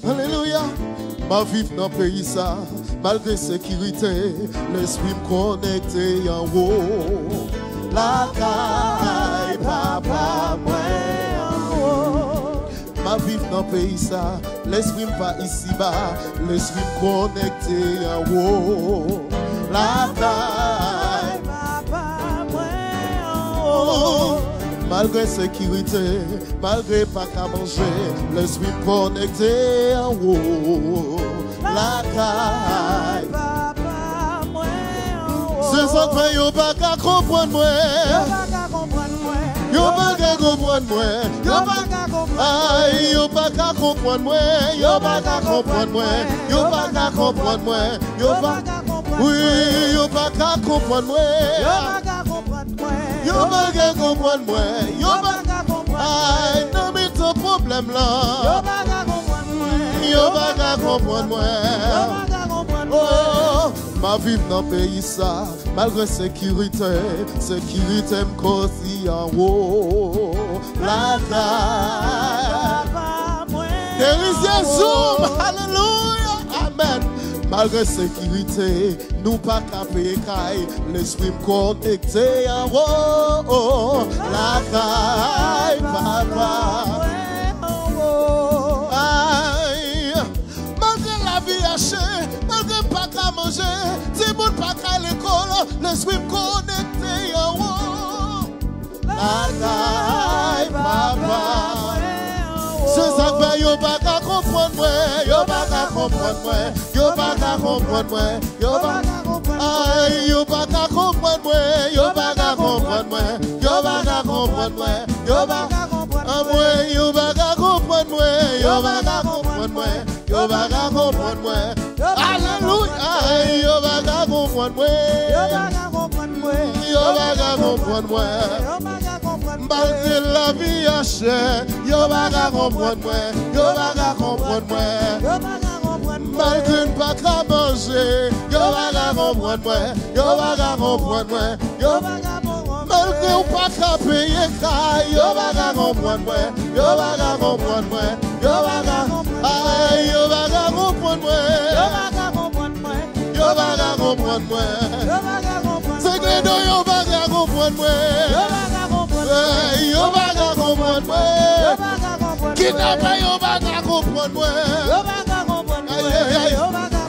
Alléluia. Ma vie dans le pays ça, malgré sécurité, l'esprit me connecté en haut. La caille, papa, moi en haut. Ma vie dans le pays ça, l'esprit me va ici bas, l'esprit me connecté en haut. La caille, papa, moi en haut. Malgré sécurité, malgré pas qu'à manger, l'esprit connecté en haut. La caille, papa, moi en haut. C'est ça que yo pas qu'à comprendre moi. Yo pas qu'à comprendre moi. Yo pas qu'à comprendre moi. Aïe, yo pas qu'à comprendre moi. Yo pas qu'à comprendre moi. Yo pas qu'à comprendre moi. Yo pas qu'à comprendre moi. Oui, yo pas qu'à comprendre moi. Yo pas qu'à comprendre moi. Yo pas qu'à comprendre moi. Yo pas qu'à comprendre moi. Aïe, non mais ton problème là. Yo pas qu'à comprendre moi. Yo pas qu'à comprendre moi. Yo pas qu'à comprendre moi. Oh, ma vie dans le pays ça, malgré sécurité, sécurité me cause en haut. La caille. There is Jésus. Alléluia. Amen. Malgré sécurité, nous pas qu'à payer caille, l'esprit me connecté en haut. La caille, papa. Aïe. Malgré la vie hachée, malgré pas qu'à manger, si vous pas qu'à l'école, l'esprit me connecté en haut. La caille, papa. C'est ça que yo pas qu'à comprendre moi, yo pas qu'à comprendre moi, yo pas qu'à comprendre moi, yo pas qu'à comprendre moi, yo pas qu'à comprendre moi, yo pas qu'à comprendre moi, yo pas qu'à comprendre moi, yo pas qu'à comprendre moi, yo pas qu'à comprendre moi, yo pas qu'à comprendre moi, yo pas qu'à comprendre moi. Alléluia, yo pas qu'à comprendre moi, yo pas qu'à comprendre moi, yo pas qu'à comprendre moi. Malgré la vie hachée, yo pas qu'à comprendre moi, yo pas qu'à comprendre moi. Malgré pas qu'à manger, yo pas qu'à comprendre moi, yo pas qu'à comprendre moi, yo pas qu'à comprendre moi. Malgré pas qu'à payer caille, yo pas qu'à comprendre moi, yo pas qu'à comprendre moi, yo pas qu'à comprendre moi, yo pas qu'à comprendre moi, yo pas qu'à comprendre moi, yo pas qu'à comprendre moi, yo pas qu'à comprendre moi. C'est que yo pas qu'à comprendre moi. Yo pas qu'à comprendre moi. Qui n'a pas yo pas qu'à comprendre moi.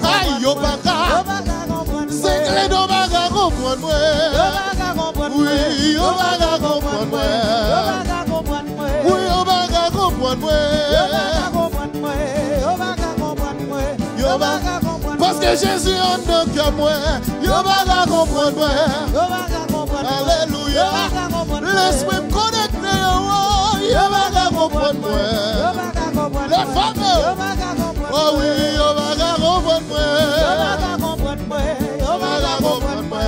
Aïe, yo pas qu'à. C'est que les deux pas qu'à comprendre moi. Oui, yo pas qu'à comprendre moi. Oui, yo pas qu'à comprendre moi. Yo pas qu'à comprendre. Parce que Jésus en nous que moi. Yo pas qu'à comprendre moi. Alléluia. Laisse-moi me connecter, yo va qu'à comprendre moi. Les femmes, oh oui, yo va qu'à comprendre moi. Yo va qu'à comprendre moi.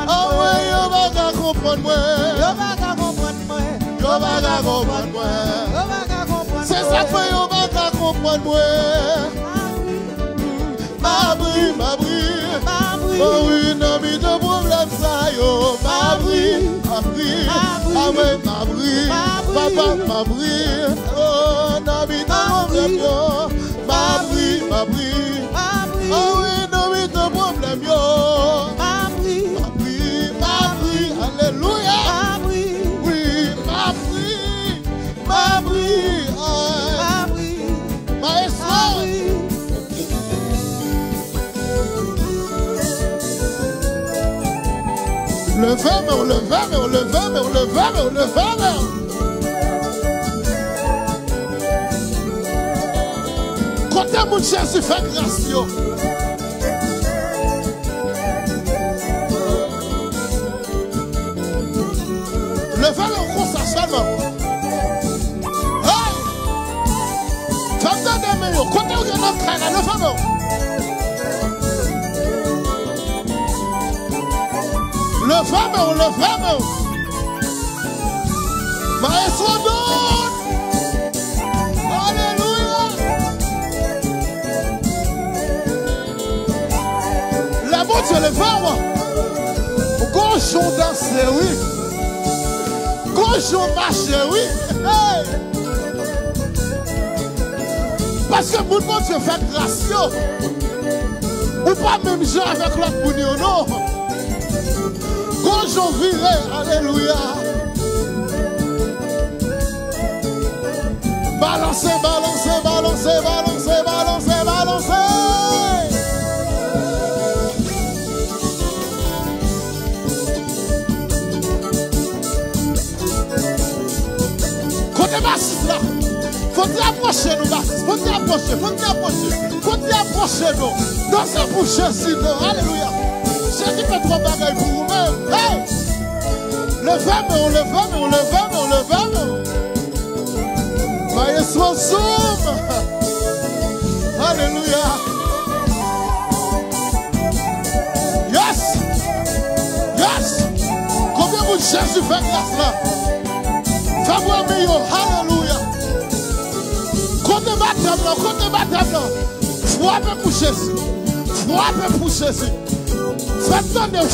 Oh oui, yo va qu'à comprendre moi. Yo va qu'à comprendre moi. C'est ça que yo va qu'à comprendre moi. M'abri, m'abri. Oh oui, non, mais de problème ça, yo, m'abri, m'abri, m'abri, papa, m'abri, oh, non, mais de problème, yo, m'abri, m'abri, oh oui, non, mais de problème, yo, m'abri, m'abri, m'abri, alléluia, oui, m'abri, m'abri, maestro. Le verbe, le verbe, le verbe, le verbe, le verbe. Quand mon Jésus fait grâce, yo. Le verbe, on croit ça seulement. Hey! Femme d'Adam, yo. Quand on vient dans le cas, le verbe. Le fameux, maestro donne. Alléluia. La bonne Dieu le fameux. Gauche on danse, oui. Bonjour marché, oui. Hey. Parce que mon Dieu fait grâce. Ou pas même gens avec l'autre bougnon, non. Bonjour viré, alléluia. Balancez, balancez, balancez, balancez, balancez, balancez. Côté bassiste là, faut t'y approcher nous bassistes, faut t'y approcher, faut t'y approcher, faut t'y approcher nous. Dansez pour Jésus, non, alléluia. Jésus fait trop bagaille pour vous-même. Hey! Levez-nous, levez-nous, levez-nous, levez-nous. Voyez son zoom. Alléluia. Yes. Yes. Combien vous Jésus fait grâce là? Fais-moi mieux. Alléluia. Côté baptême. Frappez pour Jésus. Frappez pour Jésus. Faites-nous.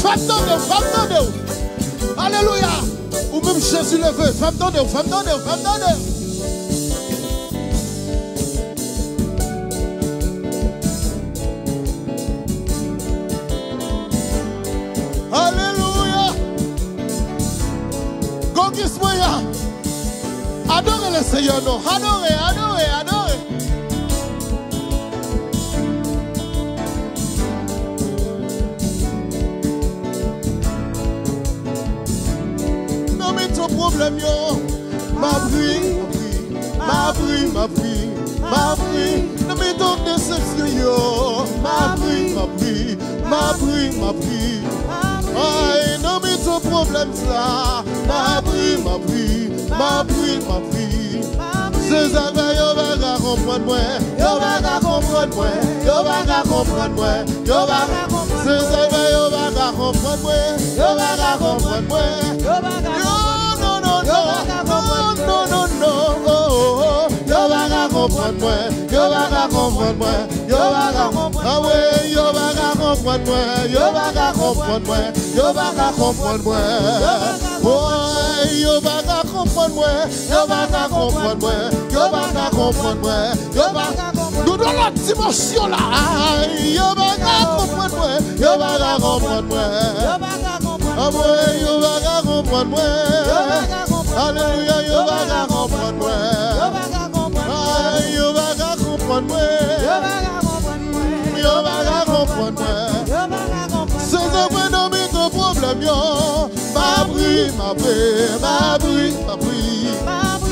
Alléluia. Ou même Jésus levé. Faites-nous. Alléluia. Gogis-moi. Adorez le Seigneur, non. Adorez. Non, mais ton problème, yo. Ma prie. Non, mais ton déception, yo. Ma prie. Aïe, non, mais ton problème, ça. Ma prie. Ces affaires, yo va comprendre moi. Ces affaires, yo va comprendre moi. Non. Yo va comprendre moi. Ah ouais, yo va comprendre moi. Ouais, yo va comprendre moi. Nous dans la dimension là. Yo va comprendre moi. Ah ouais, yo va comprendre moi. Alléluia, yo va comprendre moi. Yo va comprendre moi. C'est un peu dans mes problèmes. Ma prie.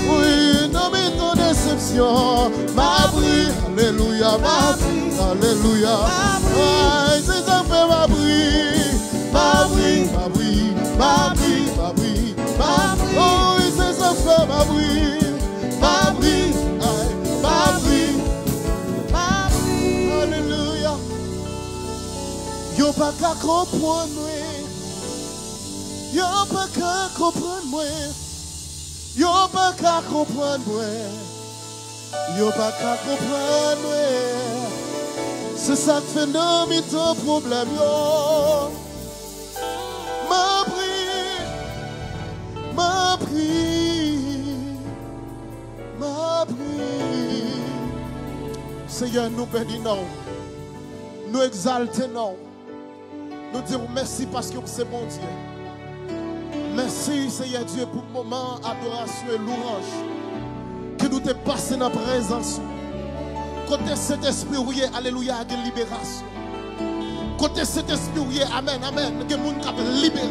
Oui, dans mes déception. Ma prie. Alléluia. C'est un peu ma prie. Oh oui, c'est ça fait ma prie. Alléluia. Yo pas qu'à comprendre moi. Yo pas qu'à comprendre moi. C'est ça qui fait non mais ton problème yo. Ma prie. Seigneur, nous bénissons. Nous exaltons. Nous disons merci parce que c'est bon Dieu. Merci Seigneur Dieu pour le moment adoration et louange que nous te passé dans la présence. Côté cet esprit oui, alléluia, de libération. Côté cet esprit oui, amen, que monde cap libéré.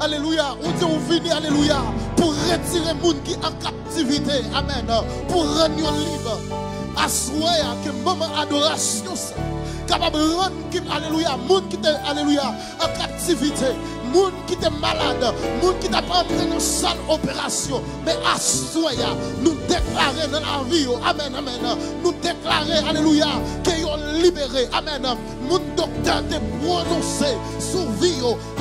Alléluia, on dit on vient alléluia pour retirer les gens qui sont en captivité, amen, pour rendre libre. Assoyer que moment adoration ça capable de rendre alléluia monde qui est alléluia en captivité, monde qui est malade, monde qui t'a pas entré dans une salle opération, mais assoyer nous déclarer dans la vie, amen, nous déclarer alléluia qu'ils sont libérés, amen. Mon docteur te prononcé sur vie,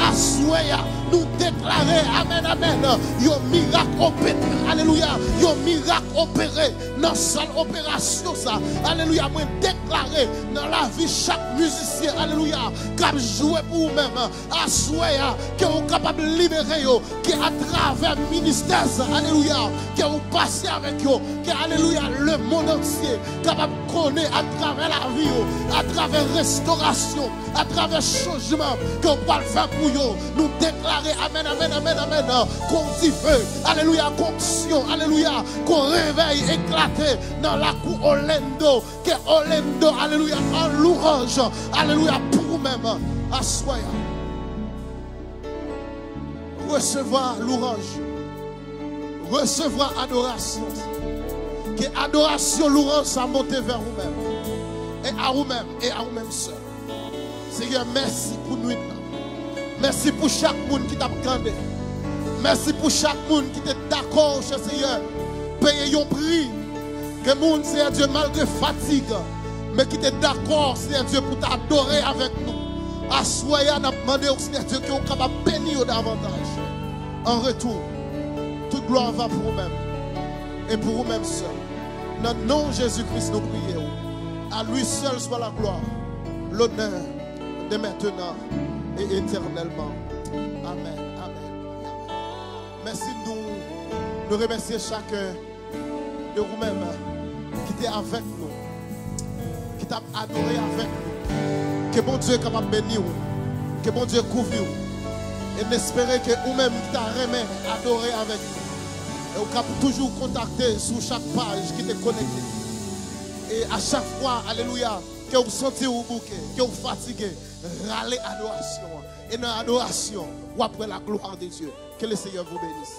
assoyer nous déclarer, amen, amen, un miracle opéré, alléluia, un miracle opéré dans cette opération, ça, alléluia, moi déclarer dans la vie chaque musicien, alléluia, qui a joué pour vous-même, à souhait, que vous êtes capable de libérer, qui à travers le ministère, alléluia, que vous passez avec eux, que, alléluia, le monde entier, capable de connaître à travers la vie, à travers restauration, à travers changement, que vous pouvez faire pour vous, nous déclarer, amen, amen, amen, amen, qu'on dit feu, alléluia, conction, alléluia, qu'on réveille éclaté dans la cour Orlando, que Orlando, alléluia, en louange, alléluia, pour vous-même, à soi. Recevoir louange, recevoir adoration, que adoration, louange, ça monte vers vous-même, et à vous-même seul. Seigneur, merci pour nous. Merci pour chaque monde qui t'a regardé. Merci pour chaque monde qui était d'accord, cher Seigneur. Payer un prix. Que le monde, Seigneur Dieu, malgré fatigue, mais qui était d'accord, Seigneur Dieu, pour t'adorer avec nous. Assoyez, n'a demandé au Seigneur Dieu, qu'on est capable de bénir davantage. En retour, toute gloire va pour vous-même. Et pour vous-même seul. Dans le nom de Jésus-Christ, nous prions. À lui seul soit la gloire, l'honneur, de maintenant et éternellement. Amen. Amen. Merci de nous remercier chacun de vous-même qui était avec nous, qui t'a adoré avec nous. Que bon Dieu est capable de bénir, que bon Dieu couvre et n'espérer que vous-même qui t'a remis adoré avec nous. Et vous pouvez toujours contacter sur chaque page qui est connectée. Et à chaque fois, alléluia, que vous sentez au bouquet, que vous fatiguez, râlez adoration. Et dans l'adoration, vous après la gloire de Dieu. Que le Seigneur vous bénisse.